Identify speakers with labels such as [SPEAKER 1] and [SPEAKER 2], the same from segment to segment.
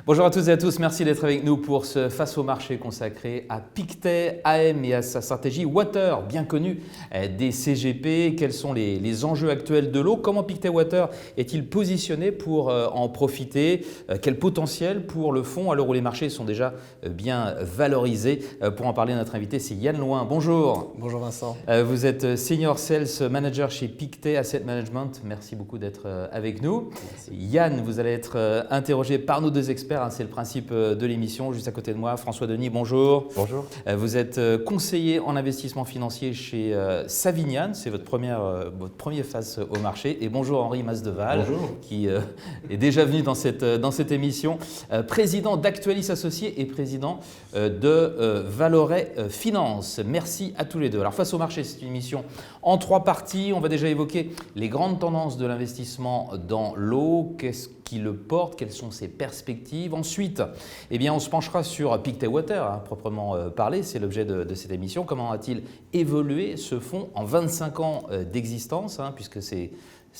[SPEAKER 1] Bonjour à toutes et à tous, merci d'être avec nous pour ce Face au marché consacré à Pictet AM et à sa stratégie Water, bien connue des CGP. Quels sont les enjeux actuels de l'eau? Comment Pictet Water est-il positionné pour en profiter? Quel potentiel pour le fonds à l'heure où les marchés sont déjà bien valorisés? Pour en parler, notre invité, c'est Yann Loin. Bonjour.
[SPEAKER 2] Bonjour Vincent.
[SPEAKER 1] Vous êtes Senior Sales Manager chez Pictet Asset Management. Merci beaucoup d'être avec nous.
[SPEAKER 2] Merci.
[SPEAKER 1] Yann, vous allez être interrogé par nos deux experts. C'est le principe de l'émission. Juste à côté de moi, François Denis, bonjour.
[SPEAKER 2] Bonjour.
[SPEAKER 1] Vous êtes conseiller en investissement financier chez Savignan. C'est votre premier face au marché. Et bonjour Henri Masdeval, qui est déjà venu dans cette émission. Président d'Actualis Associés et président de Valoret Finance. Merci à tous les deux. Alors, face au marché, c'est une émission en 3 parties. On va déjà évoquer les grandes tendances de l'investissement dans l'eau. Qu'est-ce qui le porte? Quelles sont ses perspectives? Ensuite, on se penchera sur Pictet Water, proprement parlé. C'est l'objet de cette émission. Comment a-t-il évolué ce fonds en 25 ans d'existence, puisque c'est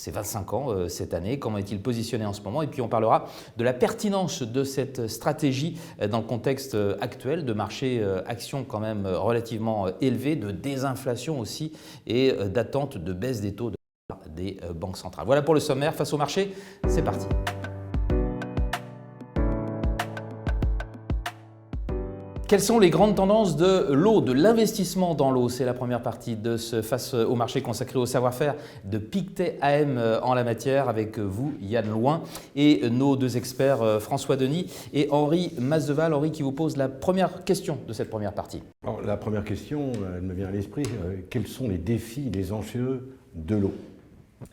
[SPEAKER 1] 25 ans cette année. Comment est-il positionné en ce moment? Et puis on parlera de la pertinence de cette stratégie dans le contexte actuel de marché actions quand même relativement élevé, de désinflation aussi et d'attente de baisse des taux des banques centrales. Voilà pour le sommaire. Face au marché, c'est parti. Quelles sont les grandes tendances de l'eau, de l'investissement dans l'eau? C'est la première partie de ce Face au marché consacré au savoir-faire de Pictet AM en la matière, avec vous, Yann Loin, et nos deux experts, François Denis et Henri Masdeval. Henri qui vous pose la première question de cette première partie.
[SPEAKER 3] Alors, la première question, elle me vient à l'esprit. Quels sont les défis, les enjeux de l'eau?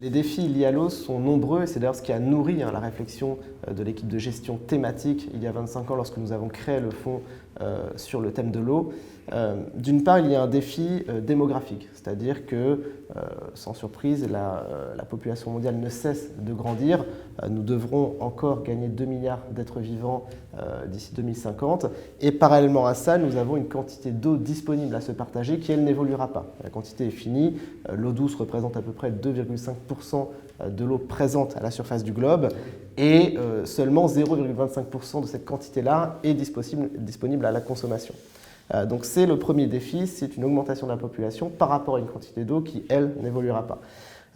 [SPEAKER 2] Les défis liés à l'eau sont nombreux et c'est d'ailleurs ce qui a nourri la réflexion de l'équipe de gestion thématique il y a 25 ans lorsque nous avons créé le fonds sur le thème de l'eau. D'une part, il y a un défi démographique, c'est-à-dire que, sans surprise, la population mondiale ne cesse de grandir. Nous devrons encore gagner 2 milliards d'êtres vivants d'ici 2050. Et parallèlement à ça, nous avons une quantité d'eau disponible à se partager qui, elle, n'évoluera pas. La quantité est finie. L'eau douce représente à peu près 2,5% de l'eau présente à la surface du globe et seulement 0,25% de cette quantité-là est disponible à la consommation. Donc c'est le premier défi, c'est une augmentation de la population par rapport à une quantité d'eau qui, elle, n'évoluera pas.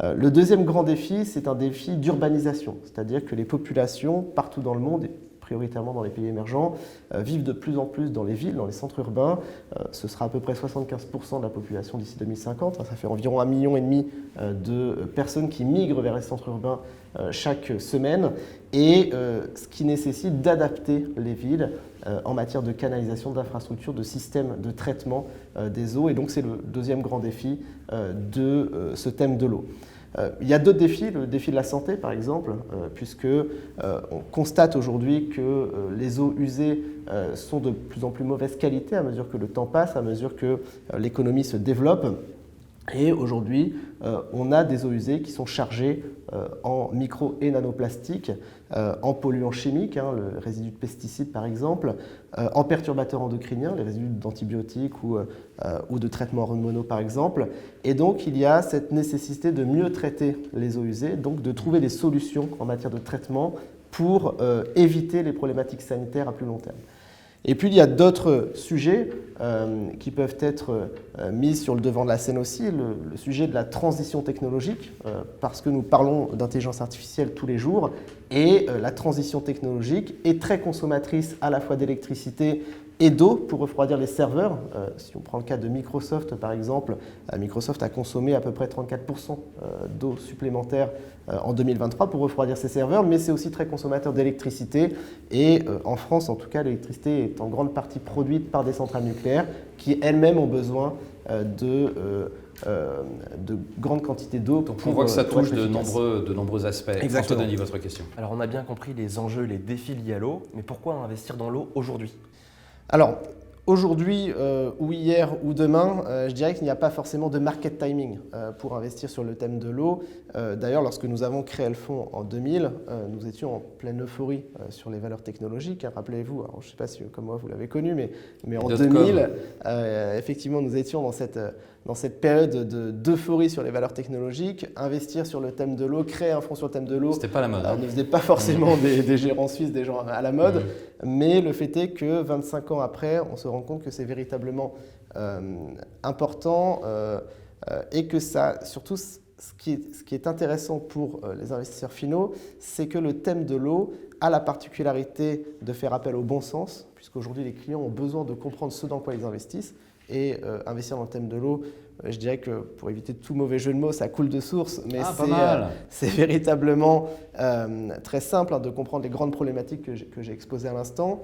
[SPEAKER 2] Le deuxième grand défi, c'est un défi d'urbanisation, c'est-à-dire que les populations partout dans le monde, et prioritairement dans les pays émergents, vivent de plus en plus dans les villes, dans les centres urbains. Ce sera à peu près 75% de la population d'ici 2050. Ça fait environ 1,5 million de personnes qui migrent vers les centres urbains chaque semaine, et ce qui nécessite d'adapter les villes en matière de canalisation, d'infrastructures, de systèmes de traitement des eaux. Et donc c'est le deuxième grand défi de ce thème de l'eau. Il y a d'autres défis, le défi de la santé par exemple, puisque on constate aujourd'hui que les eaux usées sont de plus en plus mauvaise qualité à mesure que le temps passe, à mesure que l'économie se développe. Et aujourd'hui, on a des eaux usées qui sont chargées en micro et nanoplastiques, en polluants chimiques, le résidu de pesticides par exemple, en perturbateurs endocriniens, les résidus d'antibiotiques ou de traitements hormonaux par exemple. Et donc il y a cette nécessité de mieux traiter les eaux usées, donc de trouver des solutions en matière de traitement pour éviter les problématiques sanitaires à plus long terme. Et puis il y a d'autres sujets qui peuvent être mis sur le devant de la scène aussi, le sujet de la transition technologique, parce que nous parlons d'intelligence artificielle tous les jours, et la transition technologique est très consommatrice à la fois d'électricité et d'eau pour refroidir les serveurs. Si on prend le cas de Microsoft par exemple, Microsoft a consommé à peu près 34% d'eau supplémentaire en 2023 pour refroidir ses serveurs, mais c'est aussi très consommateur d'électricité. Et en France, en tout cas, l'électricité est en grande partie produite par des centrales nucléaires qui elles-mêmes ont besoin de grandes quantités d'eau.
[SPEAKER 1] Donc on voit que ça touche de nombreux aspects.
[SPEAKER 2] Exactement.
[SPEAKER 1] François Denis, votre question.
[SPEAKER 4] Alors on a bien compris les enjeux, les défis liés à l'eau, mais pourquoi investir dans l'eau aujourd'hui?
[SPEAKER 2] Alors, Aujourd'hui ou hier ou demain, je dirais qu'il n'y a pas forcément de market timing pour investir sur le thème de l'eau. D'ailleurs, lorsque nous avons créé le fonds en 2000, nous étions en pleine euphorie sur les valeurs technologiques. Rappelez-vous, alors, je ne sais pas si comme moi vous l'avez connu, mais en 2000, effectivement, nous étions dans cette période d'euphorie sur les valeurs technologiques. Investir sur le thème de l'eau, créer un fonds sur le thème de l'eau,
[SPEAKER 1] c'était pas la mode,
[SPEAKER 2] ne faisait pas forcément des gérants suisses, des gens à la mode. Mais le fait est que 25 ans après, on se rend compte que c'est véritablement important et que ça, surtout, ce qui est intéressant pour les investisseurs finaux, c'est que le thème de l'eau a la particularité de faire appel au bon sens, puisqu'aujourd'hui les clients ont besoin de comprendre ce dans quoi ils investissent. Et investir dans le thème de l'eau, je dirais que pour éviter tout mauvais jeu de mots, ça coule de source, mais c'est véritablement très simple de comprendre les grandes problématiques que j'ai exposées à l'instant.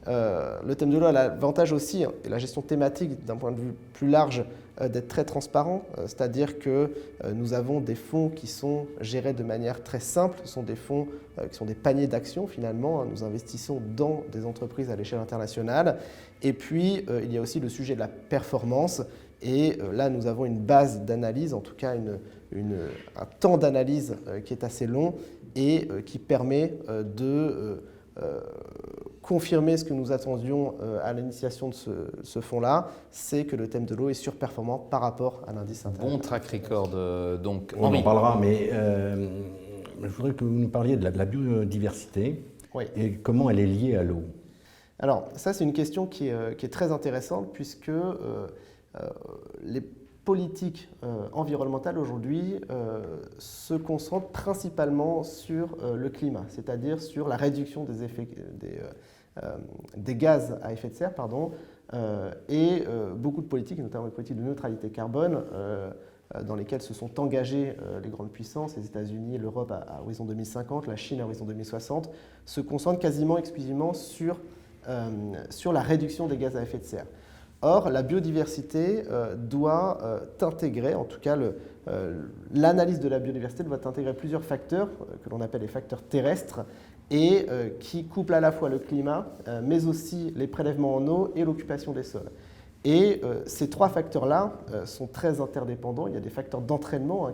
[SPEAKER 2] Le thème de l'eau a l'avantage aussi, et la gestion thématique d'un point de vue plus large, d'être très transparent, c'est-à-dire que nous avons des fonds qui sont gérés de manière très simple, ce sont des fonds qui sont des paniers d'actions finalement, nous investissons dans des entreprises à l'échelle internationale, et puis il y a aussi le sujet de la performance, et là nous avons une base d'analyse, en tout cas un temps d'analyse qui est assez long et qui permet de confirmer ce que nous attendions à l'initiation de ce fonds-là, c'est que le thème de l'eau est surperformant par rapport à l'indice international.
[SPEAKER 1] Bon track record, donc.
[SPEAKER 3] On en parlera, mais je voudrais que vous nous parliez de la biodiversité et comment elle est liée à l'eau.
[SPEAKER 2] Alors, ça, c'est une question qui est très intéressante puisque les politiques environnementales aujourd'hui se concentrent principalement sur le climat, c'est-à-dire sur la réduction des gaz à effet de serre, et beaucoup de politiques, notamment les politiques de neutralité carbone, dans lesquelles se sont engagées les grandes puissances, les États-Unis, l'Europe à horizon 2050, la Chine à horizon 2060, se concentrent quasiment exclusivement sur la réduction des gaz à effet de serre. Or, la biodiversité doit intégrer, en tout cas l'analyse de la biodiversité doit intégrer plusieurs facteurs que l'on appelle les facteurs terrestres et qui couplent à la fois le climat, mais aussi les prélèvements en eau et l'occupation des sols. Et ces trois facteurs-là sont très interdépendants. Il y a des facteurs d'entraînement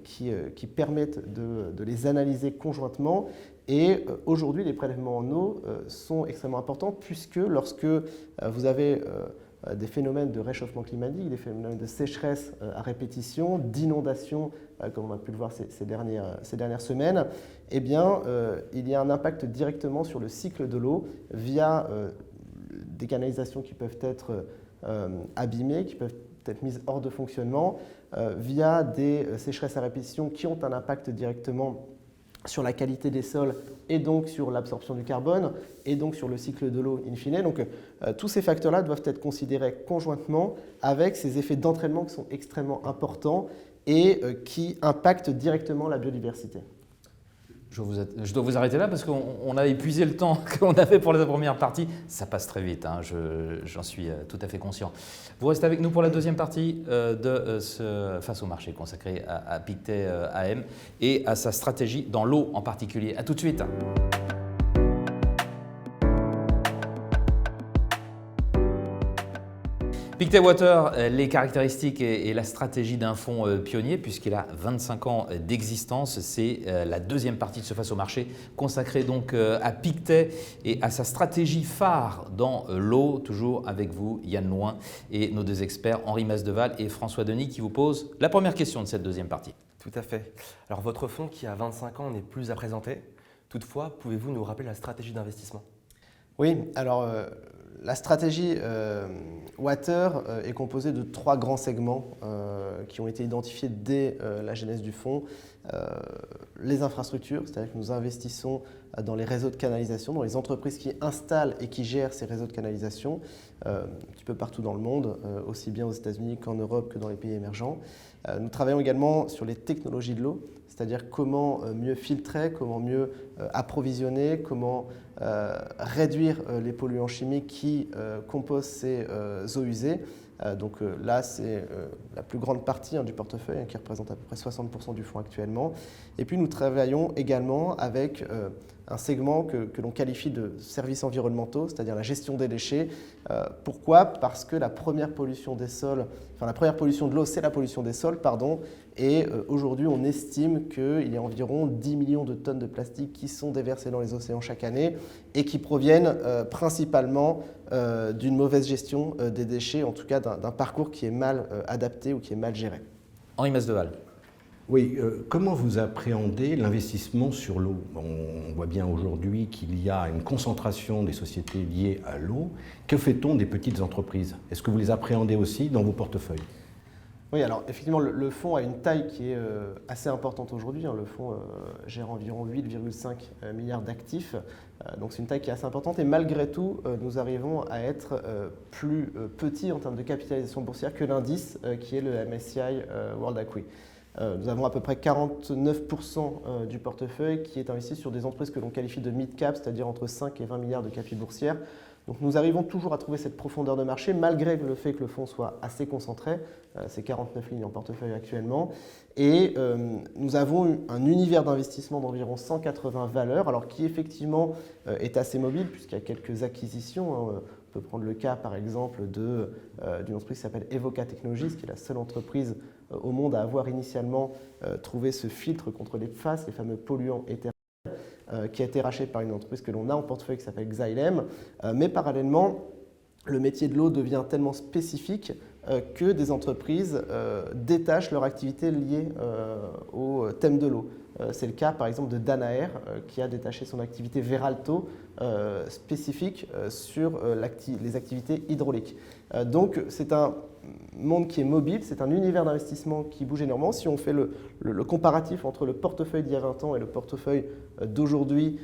[SPEAKER 2] qui permettent de les analyser conjointement. Et aujourd'hui, les prélèvements en eau sont extrêmement importants puisque lorsque vous avez des phénomènes de réchauffement climatique, des phénomènes de sécheresse à répétition, d'inondation, comme on a pu le voir ces dernières semaines, eh bien, il y a un impact directement sur le cycle de l'eau via des canalisations qui peuvent être abîmées, qui peuvent être mises hors de fonctionnement, via des sécheresses à répétition qui ont un impact directement sur la qualité des sols et donc sur l'absorption du carbone et donc sur le cycle de l'eau in fine. Donc tous ces facteurs-là doivent être considérés conjointement avec ces effets d'entraînement qui sont extrêmement importants et qui impactent directement la biodiversité.
[SPEAKER 1] Je dois vous arrêter là parce qu'on a épuisé le temps qu'on avait pour la première partie. Ça passe très vite, j'en suis tout à fait conscient. Vous restez avec nous pour la deuxième partie de ce Face au marché consacré à Pictet AM et à sa stratégie dans l'eau en particulier. A tout de suite. Pictet Water, les caractéristiques et la stratégie d'un fonds pionnier puisqu'il a 25 ans d'existence. C'est la deuxième partie de ce Face au marché consacrée donc à Pictet et à sa stratégie phare dans l'eau. Toujours avec vous, Yann Loin et nos deux experts, Henri Masdeval et François Denis qui vous posent la première question de cette deuxième partie.
[SPEAKER 4] Tout à fait. Alors votre fonds qui a 25 ans n'est plus à présenter. Toutefois, pouvez-vous nous rappeler la stratégie d'investissement ?
[SPEAKER 2] Oui, alors la stratégie Water est composée de trois grands segments qui ont été identifiés dès la genèse du fonds. Les infrastructures, c'est-à-dire que nous investissons dans les réseaux de canalisation, dans les entreprises qui installent et qui gèrent ces réseaux de canalisation, un petit peu partout dans le monde, aussi bien aux États-Unis qu'en Europe que dans les pays émergents. Nous travaillons également sur les technologies de l'eau, c'est-à-dire comment mieux filtrer, comment mieux approvisionner, comment réduire les polluants chimiques qui composent ces eaux usées. Donc là, c'est la plus grande partie du portefeuille qui représente à peu près 60% du fonds actuellement. Et puis nous travaillons également avec un segment que l'on qualifie de services environnementaux, c'est-à-dire la gestion des déchets. Pourquoi? Parce que la première pollution des sols, enfin la première pollution de l'eau, c'est la pollution des sols, pardon. Et aujourd'hui, on estime qu'il y a environ 10 millions de tonnes de plastique qui sont déversées dans les océans chaque année et qui proviennent principalement d'une mauvaise gestion des déchets, en tout cas d'un parcours qui est mal adapté ou qui est mal géré.
[SPEAKER 1] Henri Masdeval.
[SPEAKER 3] Oui, comment vous appréhendez l'investissement sur l'eau? On voit bien aujourd'hui qu'il y a une concentration des sociétés liées à l'eau. Que fait-on des petites entreprises? Est-ce que vous les appréhendez aussi dans vos portefeuilles?
[SPEAKER 2] Oui, alors effectivement, le fonds a une taille qui est assez importante aujourd'hui. Le fonds gère environ 8,5 milliards d'actifs. Donc c'est une taille qui est assez importante. Et malgré tout, nous arrivons à être plus petits en termes de capitalisation boursière que l'indice qui est le MSCI World Equity. Nous avons à peu près 49% du portefeuille qui est investi sur des entreprises que l'on qualifie de mid-cap, c'est-à-dire entre 5 et 20 milliards de capi boursières. Donc nous arrivons toujours à trouver cette profondeur de marché, malgré le fait que le fonds soit assez concentré. C'est 49 lignes en portefeuille actuellement. Et nous avons un univers d'investissement d'environ 180 valeurs, alors qui effectivement est assez mobile, puisqu'il y a quelques acquisitions. On peut prendre le cas, par exemple, d'une entreprise qui s'appelle Evoca Technologies, qui est la seule entreprise au monde à avoir initialement trouvé ce filtre contre les PFAS, les fameux polluants éternels, qui a été racheté par une entreprise que l'on a en portefeuille qui s'appelle Xylem. Mais parallèlement, le métier de l'eau devient tellement spécifique que des entreprises détachent leur activité liée au thème de l'eau. C'est le cas par exemple de Danaher qui a détaché son activité Veralto spécifique sur les activités hydrauliques. Donc c'est un monde qui est mobile, c'est un univers d'investissement qui bouge énormément. Si on fait le comparatif entre le portefeuille d'il y a 20 ans et le portefeuille d'aujourd'hui,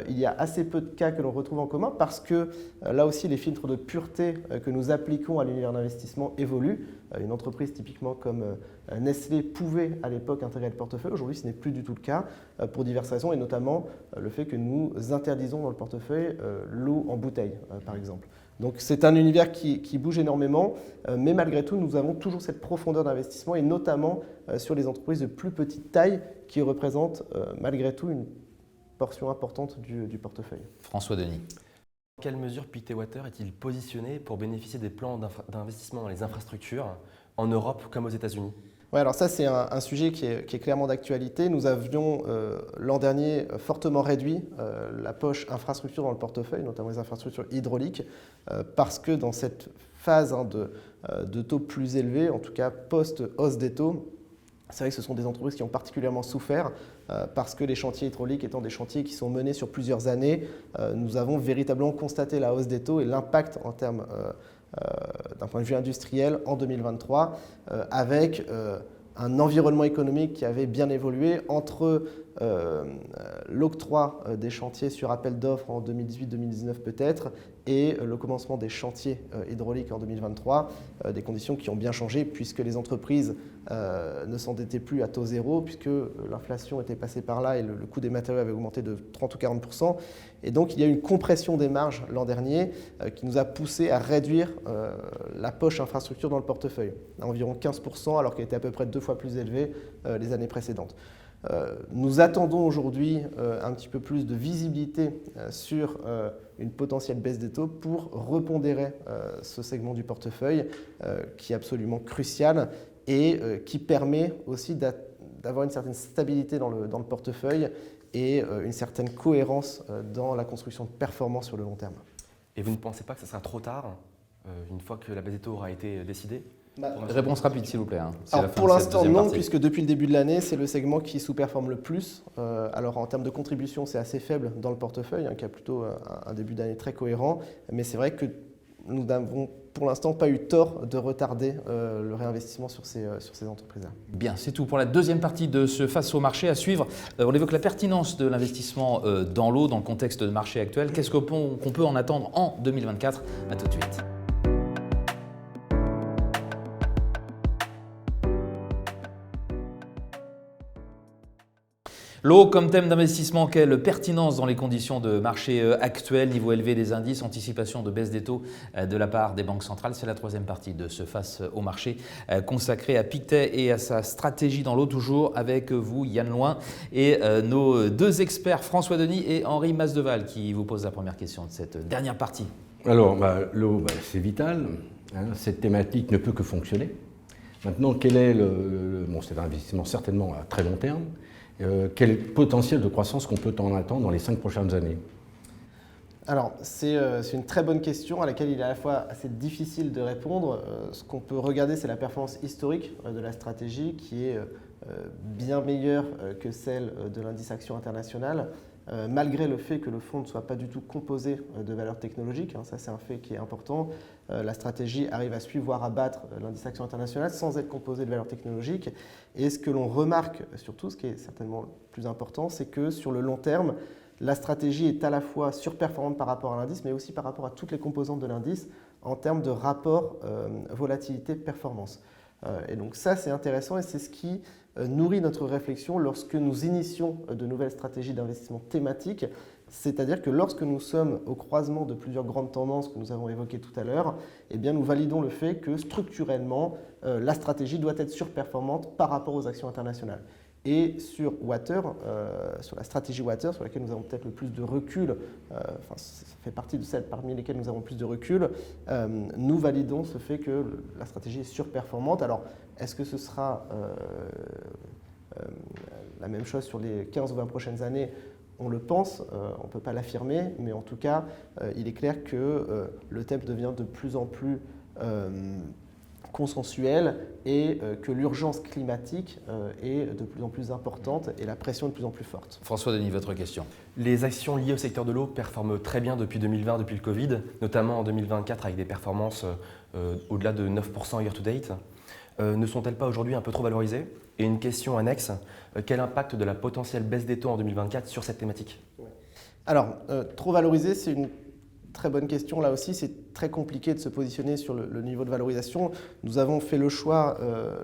[SPEAKER 2] il y a assez peu de cas que l'on retrouve en commun parce que là aussi les filtres de pureté que nous appliquons à l'univers d'investissement évoluent. Une entreprise typiquement comme Nestlé pouvait à l'époque intégrer le portefeuille. Aujourd'hui, ce n'est plus du tout le cas pour diverses raisons et notamment le fait que nous interdisons dans le portefeuille l'eau en bouteille, par exemple. Donc c'est un univers qui bouge énormément, mais malgré tout, nous avons toujours cette profondeur d'investissement et notamment sur les entreprises de plus petite taille qui représentent malgré tout une portion importante du portefeuille.
[SPEAKER 1] François Denis.
[SPEAKER 4] Dans quelle mesure Pictet Water est-il positionné pour bénéficier des plans d'investissement dans les infrastructures en Europe comme aux États-Unis?
[SPEAKER 2] Ouais, alors ça, c'est un sujet qui est clairement d'actualité. Nous avions l'an dernier fortement réduit la poche infrastructure dans le portefeuille, notamment les infrastructures hydrauliques, parce que dans cette phase de taux plus élevés, en tout cas post-hausse des taux, c'est vrai que ce sont des entreprises qui ont particulièrement souffert parce que les chantiers hydrauliques étant des chantiers qui sont menés sur plusieurs années, nous avons véritablement constaté la hausse des taux et l'impact en termes d'un point de vue industriel en 2023 avec un environnement économique qui avait bien évolué entre l'octroi des chantiers sur appel d'offres en 2018-2019 peut-être et le commencement des chantiers hydrauliques en 2023, des conditions qui ont bien changé puisque les entreprises ne s'endettaient plus à taux zéro puisque l'inflation était passée par là et le coût des matériaux avait augmenté de 30 ou 40%. Et donc il y a eu une compression des marges l'an dernier qui nous a poussé à réduire la poche infrastructure dans le portefeuille à environ 15% alors qu'elle était à peu près 2 fois plus élevée les années précédentes. Nous attendons aujourd'hui un petit peu plus de visibilité sur une potentielle baisse des taux pour repondérer ce segment du portefeuille qui est absolument crucial et qui permet aussi d'avoir une certaine stabilité dans le portefeuille et une certaine cohérence dans la construction de performance sur le long terme.
[SPEAKER 4] Et vous ne pensez pas que ça sera trop tard, une fois que la baisse des taux aura été décidée?
[SPEAKER 1] Réponse rapide, s'il vous plaît.
[SPEAKER 2] Alors pour l'instant, non, puisque depuis le début de l'année, c'est le segment qui sous-performe le plus. Alors en termes de contribution, c'est assez faible dans le portefeuille, qui a plutôt un début d'année très cohérent. Mais c'est vrai que nous n'avons pour l'instant pas eu tort de retarder le réinvestissement sur ces entreprises-là.
[SPEAKER 1] Bien, c'est tout pour la deuxième partie de ce Face au marché. À suivre, on évoque la pertinence de l'investissement dans l'eau dans le contexte de marché actuel. Qu'est-ce qu'on peut en attendre en 2024? À tout de suite. L'eau comme thème d'investissement, quelle pertinence dans les conditions de marché actuelles, niveau élevé des indices, anticipation de baisse des taux de la part des banques centrales. C'est la troisième partie de ce Face au marché consacrée à Pictet et à sa stratégie dans l'eau, toujours avec vous Yann Loin et nos deux experts François Denis et Henri Masdeval qui vous posent la première question de cette dernière partie.
[SPEAKER 3] Alors l'eau, c'est vital, hein, cette thématique ne peut que fonctionner. Maintenant, quel est c'est un investissement certainement à très long terme. Quel est le potentiel de croissance qu'on peut en attendre dans les 5 prochaines années?
[SPEAKER 2] Alors, c'est une très bonne question à laquelle il est à la fois assez difficile de répondre. Ce qu'on peut regarder, c'est la performance historique de la stratégie qui est bien meilleure que celle de l'indice Action International, malgré le fait que le fonds ne soit pas du tout composé de valeurs technologiques. Ça, c'est un fait qui est important. La stratégie arrive à suivre, voire à battre l'indice Action International sans être composé de valeurs technologiques. Et ce que l'on remarque surtout, ce qui est certainement le plus important, c'est que sur le long terme, la stratégie est à la fois surperformante par rapport à l'indice, mais aussi par rapport à toutes les composantes de l'indice en termes de rapport volatilité-performance. Et donc ça, c'est intéressant et c'est ce qui nourrit notre réflexion lorsque nous initions de nouvelles stratégies d'investissement thématiques. C'est-à-dire que lorsque nous sommes au croisement de plusieurs grandes tendances que nous avons évoquées tout à l'heure, eh bien nous validons le fait que structurellement, la stratégie doit être surperformante par rapport aux actions internationales. Et sur Water, sur la stratégie Water, sur laquelle nous avons peut-être le plus de recul, ça fait partie de celles parmi lesquelles nous avons plus de recul, nous validons ce fait que la stratégie est surperformante. Alors, est-ce que ce sera la même chose sur les 15 ou 20 prochaines années? On le pense, on ne peut pas l'affirmer, mais en tout cas, il est clair que le thème devient de plus en plus consensuel et que l'urgence climatique est de plus en plus importante et la pression de plus en plus forte.
[SPEAKER 1] François Denis, votre question.
[SPEAKER 4] Les actions liées au secteur de l'eau performent très bien depuis 2020, depuis le Covid, notamment en 2024 avec des performances au-delà de 9% year-to-date. Ne sont-elles pas aujourd'hui un peu trop valorisées? Et une question annexe, quel impact de la potentielle baisse des taux en 2024 sur cette thématique?
[SPEAKER 2] Alors, trop valorisé, c'est une très bonne question. Là aussi, c'est très compliqué de se positionner sur le niveau de valorisation. Nous avons fait le choix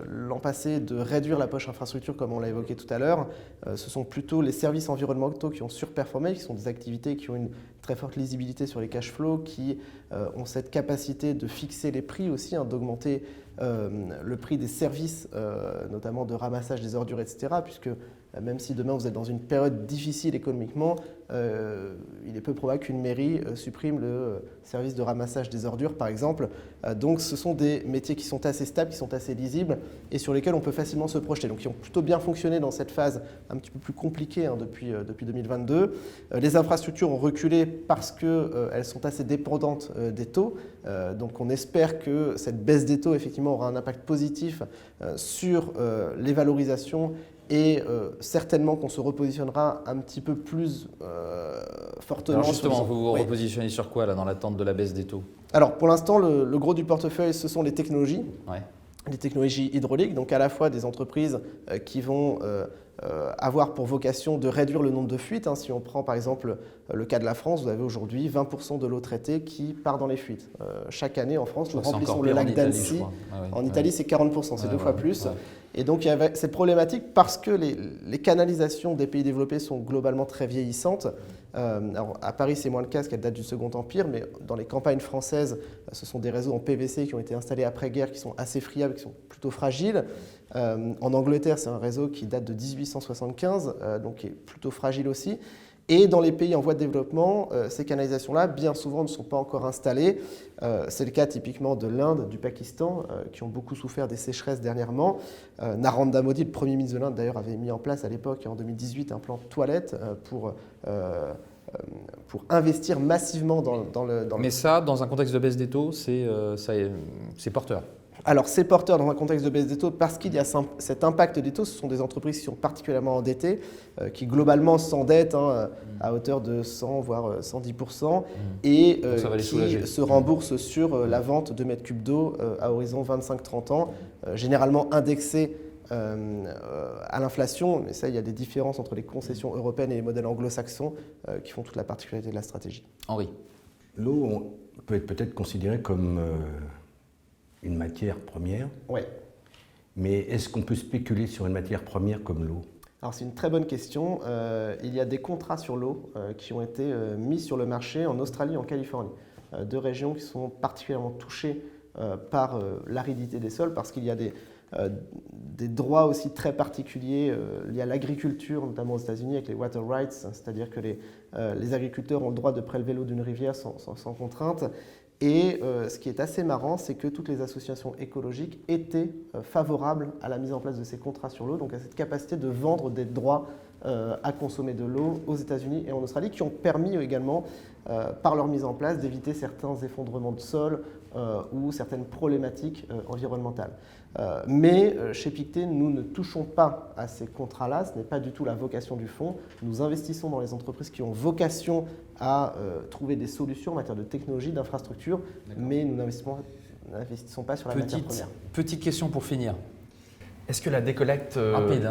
[SPEAKER 2] l'an passé de réduire la poche infrastructure, comme on l'a évoqué tout à l'heure. Ce sont plutôt les services environnementaux qui ont surperformé, qui sont des activités qui ont une très forte lisibilité sur les cash flows, qui ont cette capacité de fixer les prix aussi, d'augmenter le prix des services, notamment de ramassage des ordures, etc. Puisque même si demain vous êtes dans une période difficile économiquement, il est peu probable qu'une mairie supprime le service de ramassage des ordures, par exemple. Donc ce sont des métiers qui sont assez stables, qui sont assez lisibles et sur lesquels on peut facilement se projeter. Donc qui ont plutôt bien fonctionné dans cette phase un petit peu plus compliquée depuis 2022. Les infrastructures ont reculé parce qu'elles sont assez dépendantes des taux. Donc on espère que cette baisse des taux effectivement aura un impact positif sur les valorisations et certainement qu'on se repositionnera un petit peu plus fortement.
[SPEAKER 1] Alors justement, vous vous repositionnez sur quoi là, dans l'attente de la baisse des taux?
[SPEAKER 2] Alors pour l'instant, le gros du portefeuille, ce sont les technologies.
[SPEAKER 1] Ouais.
[SPEAKER 2] Les technologies hydrauliques, donc à la fois des entreprises qui vont avoir pour vocation de réduire le nombre de fuites. Si on prend par exemple le cas de la France, vous avez aujourd'hui 20% de l'eau traitée qui part dans les fuites. Chaque année en France, nous remplissons le lac d'Annecy. En Italie, c'est 40%, c'est deux fois plus. Ouais. Et donc il y avait cette problématique parce que les canalisations des pays développés sont globalement très vieillissantes. Alors à Paris, c'est moins le cas parce qu'elle date du Second Empire, mais dans les campagnes françaises, ce sont des réseaux en PVC qui ont été installés après-guerre, qui sont assez friables, qui sont plutôt fragiles. En Angleterre, c'est un réseau qui date de 1875, donc qui est plutôt fragile aussi. Et dans les pays en voie de développement, ces canalisations-là, bien souvent, ne sont pas encore installées. C'est le cas typiquement de l'Inde, du Pakistan, qui ont beaucoup souffert des sécheresses dernièrement. Narendra Modi, le Premier ministre de l'Inde, d'ailleurs, avait mis en place à l'époque, en 2018, un plan toilette pour investir massivement dans le...
[SPEAKER 1] Mais ça, dans un contexte de baisse des taux, c'est porteur.
[SPEAKER 2] Alors, c'est porteur dans un contexte de baisse des taux parce qu'il y a cet impact des taux. Ce sont des entreprises qui sont particulièrement endettées, qui globalement s'endettent à hauteur de 100 voire 110% et qui se remboursent sur la vente de mètres cubes d'eau à horizon 25-30 ans, généralement indexés à l'inflation. Mais ça, il y a des différences entre les concessions européennes et les modèles anglo-saxons qui font toute la particularité de la stratégie.
[SPEAKER 1] Henri.
[SPEAKER 3] L'eau peut être peut-être considérée comme une matière première.
[SPEAKER 2] Oui.
[SPEAKER 3] Mais est-ce qu'on peut spéculer sur une matière première comme l'eau?
[SPEAKER 2] Alors c'est une très bonne question. Il y a des contrats sur l'eau qui ont été mis sur le marché en Australie et en Californie. Deux régions qui sont particulièrement touchées par l'aridité des sols parce qu'il y a des droits aussi très particuliers liés à l'agriculture, notamment aux États-Unis avec les water rights, c'est-à-dire que les agriculteurs ont le droit de prélever l'eau d'une rivière sans contrainte. Et ce qui est assez marrant, c'est que toutes les associations écologiques étaient favorables à la mise en place de ces contrats sur l'eau, donc à cette capacité de vendre des droits à consommer de l'eau aux États-Unis et en Australie, qui ont permis également, par leur mise en place, d'éviter certains effondrements de sol ou certaines problématiques environnementales. Mais chez Pictet, nous ne touchons pas à ces contrats-là, ce n'est pas du tout la vocation du fonds. Nous investissons dans les entreprises qui ont vocation à trouver des solutions en matière de technologie, d'infrastructure, mais nous n'investissons pas sur la matière première.
[SPEAKER 1] Petite question pour finir.
[SPEAKER 4] Est-ce que la décollecte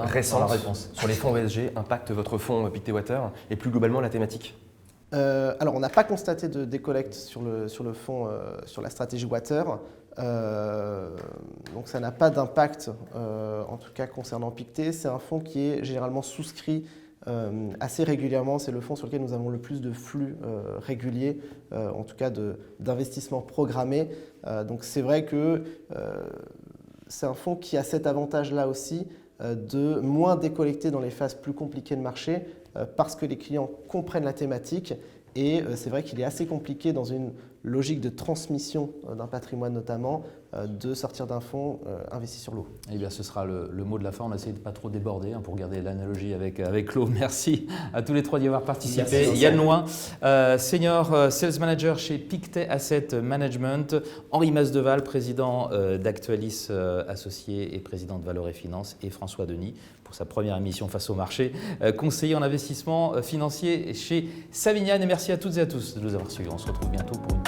[SPEAKER 4] récente sur les fonds ESG impacte votre fonds Pictet Water et plus globalement la thématique ?
[SPEAKER 2] Alors, on n'a pas constaté de décollecte sur le fonds, sur la stratégie Water. Donc ça n'a pas d'impact, en tout cas concernant Pictet. C'est un fonds qui est généralement souscrit assez régulièrement. C'est le fonds sur lequel nous avons le plus de flux réguliers, en tout cas d'investissements programmés. Donc c'est vrai que c'est un fonds qui a cet avantage-là aussi de moins décollecter dans les phases plus compliquées de marché parce que les clients comprennent la thématique. Et c'est vrai qu'il est assez compliqué dans une logique de transmission d'un patrimoine notamment, de sortir d'un fonds investi sur l'eau.
[SPEAKER 1] Eh bien, ce sera le mot de la fin. On a essayé de ne pas trop déborder pour garder l'analogie avec l'eau. Merci à tous les trois d'y avoir participé. Yann Loin, Senior Sales Manager chez Pictet Asset Management. Henri Masdeval, président d'Actualis Associés et président de Valeur et Finance. Et François Denis, pour sa première émission face au marché, conseiller en investissement financier chez Savignan. Et merci à toutes et à tous de nous avoir suivis. On se retrouve bientôt pour une